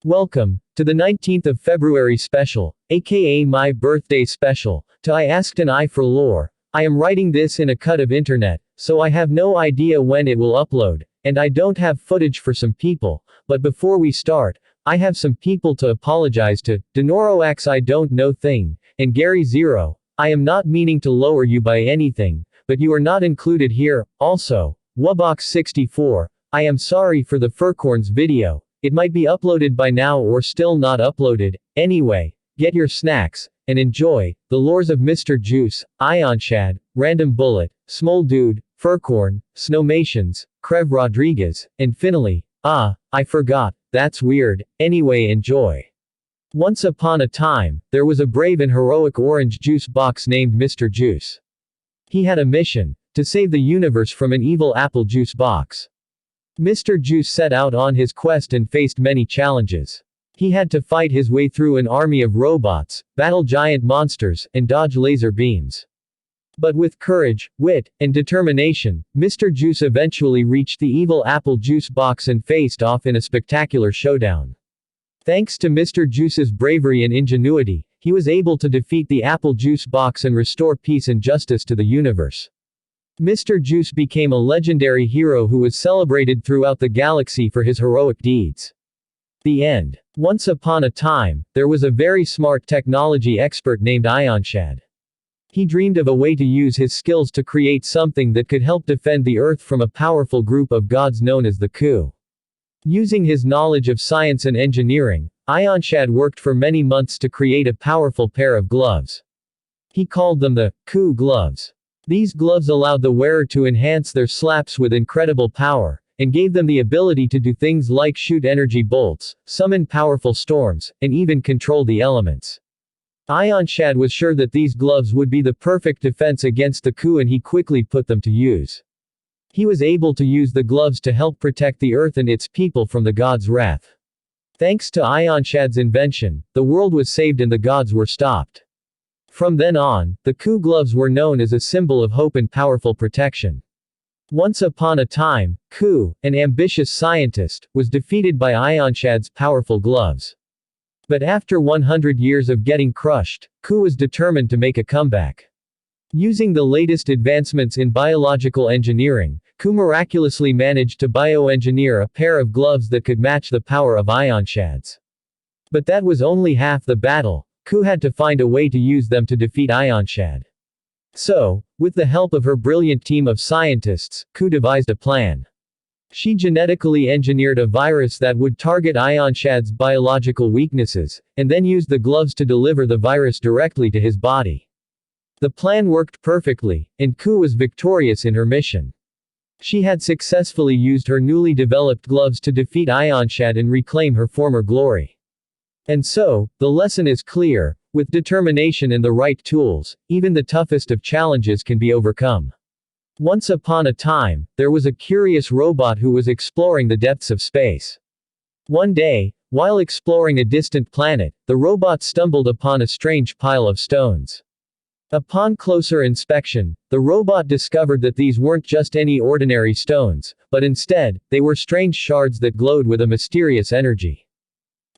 Welcome to the 19th of February special, aka my birthday special, to I Asked an A.I for lore. I am writing this in a cut of internet, so I have no idea when it will upload, and I don't have footage for some people, but before we start, I have some people to apologize to, Denoroax I don't know thing, and Gary Zero. I am not meaning to lower you by anything, but you are not included here. Also, Wubox64, I am sorry for the Furcorns video. It might be uploaded by now or still not uploaded. Anyway, get your snacks, and enjoy, the lores of Mr. Juice, Ionshad, Random Bullet, Smol Dude, Furcorn, Snowmations, Crev Rodriguez, and finally, I forgot, that's weird, anyway enjoy. Once upon a time, there was a brave and heroic orange juice box named Mr. Juice. He had a mission, to save the universe from an evil apple juice box. Mr. Juice set out on his quest and faced many challenges. He had to fight his way through an army of robots, battle giant monsters, and dodge laser beams. But with courage, wit, and determination, Mr. Juice eventually reached the evil apple juice box and faced off in a spectacular showdown. Thanks to Mr. Juice's bravery and ingenuity, he was able to defeat the apple juice box and restore peace and justice to the universe. Mr. Juice became a legendary hero who was celebrated throughout the galaxy for his heroic deeds. The end. Once upon a time, there was a very smart technology expert named Ionshad. He dreamed of a way to use his skills to create something that could help defend the Earth from a powerful group of gods known as the Ku. Using his knowledge of science and engineering, Ionshad worked for many months to create a powerful pair of gloves. He called them the Ku gloves. These gloves allowed the wearer to enhance their slaps with incredible power, and gave them the ability to do things like shoot energy bolts, summon powerful storms, and even control the elements. Ionshad was sure that these gloves would be the perfect defense against the Ku, and he quickly put them to use. He was able to use the gloves to help protect the Earth and its people from the gods' wrath. Thanks to Ionshad's invention, the world was saved and the gods were stopped. From then on, the Ku gloves were known as a symbol of hope and powerful protection. Once upon a time, Ku, an ambitious scientist, was defeated by Ionshad's powerful gloves. But after 100 years of getting crushed, Ku was determined to make a comeback. Using the latest advancements in biological engineering, Ku miraculously managed to bioengineer a pair of gloves that could match the power of Ionshad's. But that was only half the battle. Ku had to find a way to use them to defeat Ionshad. So, with the help of her brilliant team of scientists, Ku devised a plan. She genetically engineered a virus that would target Ionshad's biological weaknesses, and then used the gloves to deliver the virus directly to his body. The plan worked perfectly, and Ku was victorious in her mission. She had successfully used her newly developed gloves to defeat Ionshad and reclaim her former glory. And so, the lesson is clear: with determination and the right tools, even the toughest of challenges can be overcome. Once upon a time, there was a curious robot who was exploring the depths of space. One day, while exploring a distant planet, the robot stumbled upon a strange pile of stones. Upon closer inspection, the robot discovered that these weren't just any ordinary stones, but instead, they were strange shards that glowed with a mysterious energy.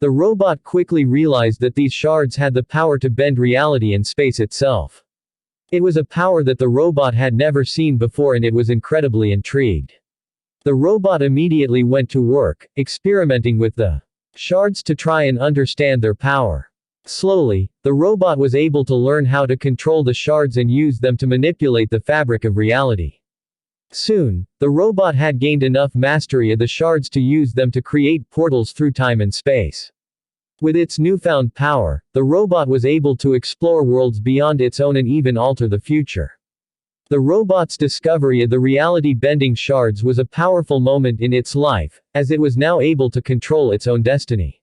The robot quickly realized that these shards had the power to bend reality and space itself. It was a power that the robot had never seen before, and it was incredibly intrigued. The robot immediately went to work, experimenting with the shards to try and understand their power. Slowly, the robot was able to learn how to control the shards and use them to manipulate the fabric of reality. Soon, the robot had gained enough mastery of the shards to use them to create portals through time and space. With its newfound power, the robot was able to explore worlds beyond its own and even alter the future. The robot's discovery of the reality-bending shards was a powerful moment in its life, as it was now able to control its own destiny.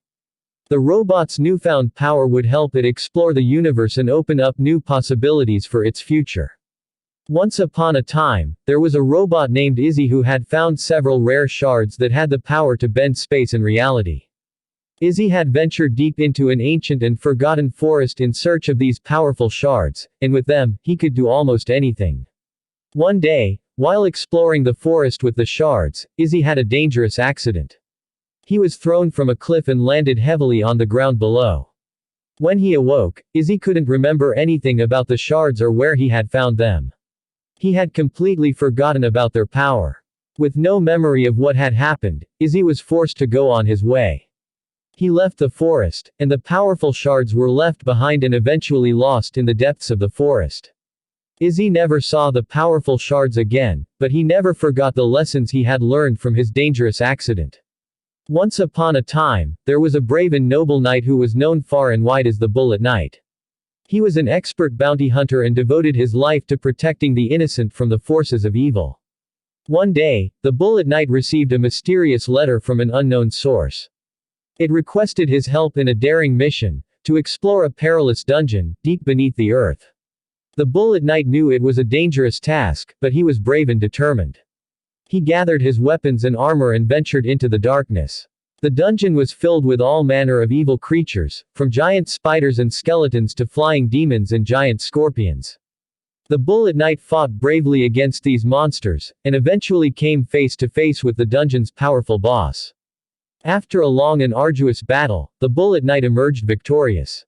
The robot's newfound power would help it explore the universe and open up new possibilities for its future. Once upon a time, there was a robot named Izzy who had found several rare shards that had the power to bend space and reality. Izzy had ventured deep into an ancient and forgotten forest in search of these powerful shards, and with them, he could do almost anything. One day, while exploring the forest with the shards, Izzy had a dangerous accident. He was thrown from a cliff and landed heavily on the ground below. When he awoke, Izzy couldn't remember anything about the shards or where he had found them. He had completely forgotten about their power. With no memory of what had happened, Izzy was forced to go on his way. He left the forest, and the powerful shards were left behind and eventually lost in the depths of the forest. Izzy never saw the powerful shards again, but he never forgot the lessons he had learned from his dangerous accident. Once upon a time, there was a brave and noble knight who was known far and wide as the Bullet Knight. He was an expert bounty hunter and devoted his life to protecting the innocent from the forces of evil. One day, the Bullet Knight received a mysterious letter from an unknown source. It requested his help in a daring mission, to explore a perilous dungeon, deep beneath the earth. The Bullet Knight knew it was a dangerous task, but he was brave and determined. He gathered his weapons and armor and ventured into the darkness. The dungeon was filled with all manner of evil creatures, from giant spiders and skeletons to flying demons and giant scorpions. The Bullet Knight fought bravely against these monsters, and eventually came face to face with the dungeon's powerful boss. After a long and arduous battle, the Bullet Knight emerged victorious.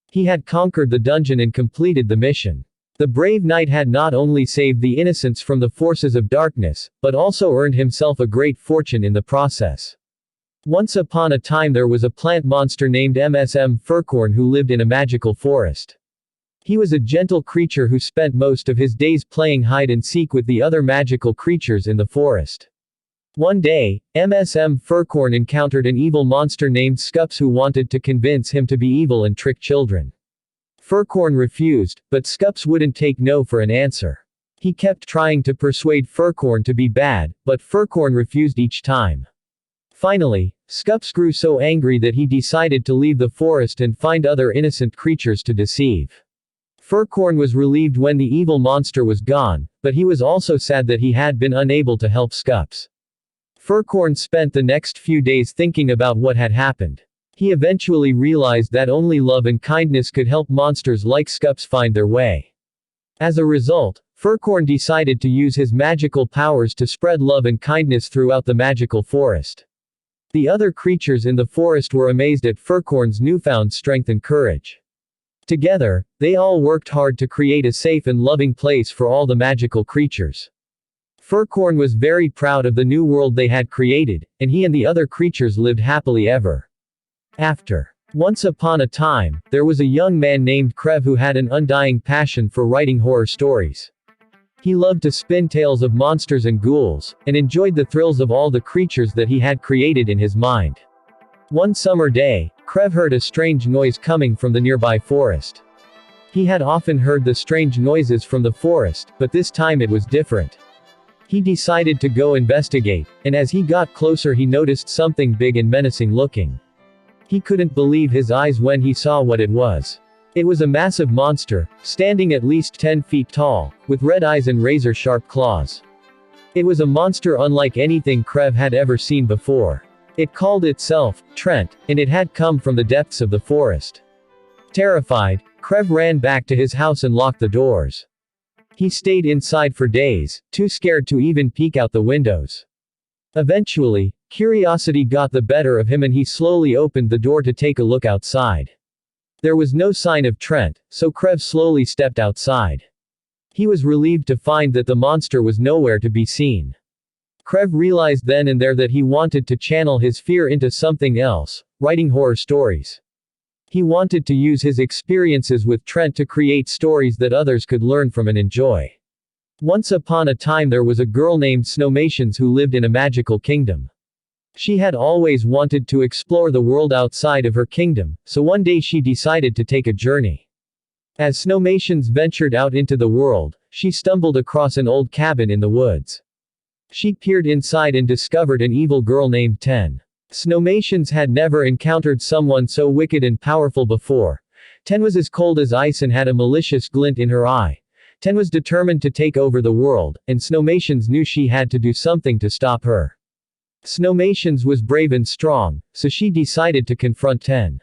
He had conquered the dungeon and completed the mission. The brave knight had not only saved the innocents from the forces of darkness, but also earned himself a great fortune in the process. Once upon a time there was a plant monster named MSM Furcorn who lived in a magical forest. He was a gentle creature who spent most of his days playing hide and seek with the other magical creatures in the forest. One day, MSM Furcorn encountered an evil monster named Scups who wanted to convince him to be evil and trick children. Furcorn refused, but Scups wouldn't take no for an answer. He kept trying to persuade Furcorn to be bad, but Furcorn refused each time. Finally, Scups grew so angry that he decided to leave the forest and find other innocent creatures to deceive. Furcorn was relieved when the evil monster was gone, but he was also sad that he had been unable to help Scups. Furcorn spent the next few days thinking about what had happened. He eventually realized that only love and kindness could help monsters like Scups find their way. As a result, Furcorn decided to use his magical powers to spread love and kindness throughout the magical forest. The other creatures in the forest were amazed at Furcorn's newfound strength and courage. Together, they all worked hard to create a safe and loving place for all the magical creatures. Furcorn was very proud of the new world they had created, and he and the other creatures lived happily ever after. Once upon a time, there was a young man named Krev who had an undying passion for writing horror stories. He loved to spin tales of monsters and ghouls, and enjoyed the thrills of all the creatures that he had created in his mind. One summer day, Krev heard a strange noise coming from the nearby forest. He had often heard the strange noises from the forest, but this time it was different. He decided to go investigate, and as he got closer he noticed something big and menacing looking. He couldn't believe his eyes when he saw what it was. It was a massive monster, standing at least 10 feet tall, with red eyes and razor-sharp claws. It was a monster unlike anything Krev had ever seen before. It called itself Trent, and it had come from the depths of the forest. Terrified, Krev ran back to his house and locked the doors. He stayed inside for days, too scared to even peek out the windows. Eventually, curiosity got the better of him and he slowly opened the door to take a look outside. There was no sign of Trent, so Krev slowly stepped outside. He was relieved to find that the monster was nowhere to be seen. Krev realized then and there that he wanted to channel his fear into something else, writing horror stories. He wanted to use his experiences with Trent to create stories that others could learn from and enjoy. Once upon a time there was a girl named Snowmations who lived in a magical kingdom. She had always wanted to explore the world outside of her kingdom, so one day she decided to take a journey. As Snowmations ventured out into the world, she stumbled across an old cabin in the woods. She peered inside and discovered an evil girl named Ten. Snowmations had never encountered someone so wicked and powerful before. Ten was as cold as ice and had a malicious glint in her eye. Ten was determined to take over the world, and Snowmations knew she had to do something to stop her. Snowmations was brave and strong, so she decided to confront Ten.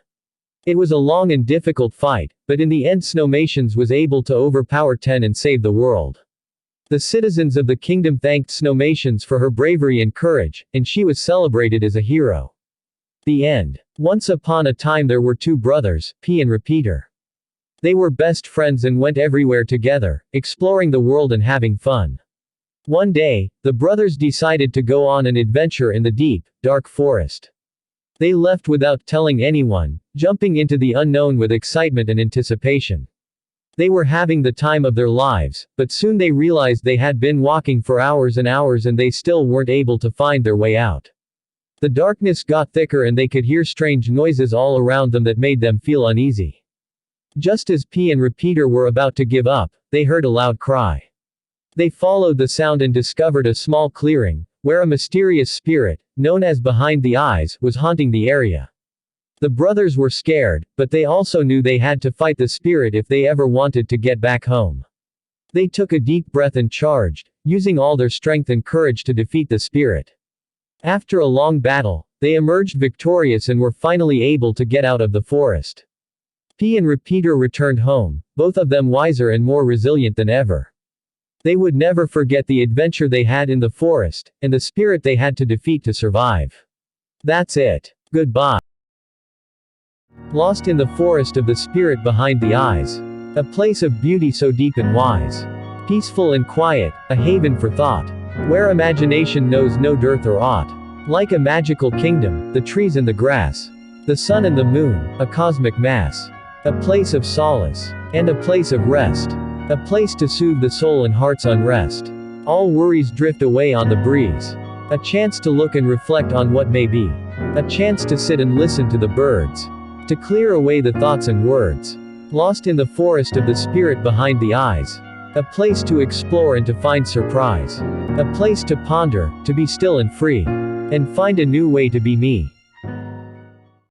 It was a long and difficult fight, but in the end Snowmations was able to overpower Ten and save the world. The citizens of the kingdom thanked Snowmations for her bravery and courage, and she was celebrated as a hero. The end. Once upon a time there were two brothers, P and Repeater. They were best friends and went everywhere together, exploring the world and having fun. One day, the brothers decided to go on an adventure in the deep, dark forest. They left without telling anyone, jumping into the unknown with excitement and anticipation. They were having the time of their lives, but soon they realized they had been walking for hours and hours and they still weren't able to find their way out. The darkness got thicker and they could hear strange noises all around them that made them feel uneasy. Just as P and Repeater were about to give up, they heard a loud cry. They followed the sound and discovered a small clearing, where a mysterious spirit, known as Behind the Eyes, was haunting the area. The brothers were scared, but they also knew they had to fight the spirit if they ever wanted to get back home. They took a deep breath and charged, using all their strength and courage to defeat the spirit. After a long battle, they emerged victorious and were finally able to get out of the forest. P and Repeater returned home, both of them wiser and more resilient than ever. They would never forget the adventure they had in the forest, and the spirit they had to defeat to survive. That's it. Goodbye. Lost in the forest of the spirit behind the eyes. A place of beauty so deep and wise. Peaceful and quiet, a haven for thought. Where imagination knows no dearth or aught. Like a magical kingdom, the trees and the grass. The sun and the moon, a cosmic mass. A place of solace. And a place of rest. A place to soothe the soul and heart's unrest. All worries drift away on the breeze. A chance to look and reflect on what may be. A chance to sit and listen to the birds. To clear away the thoughts and words. Lost in the forest of the spirit behind the eyes. A place to explore and to find surprise. A place to ponder, to be still and free. And find a new way to be me.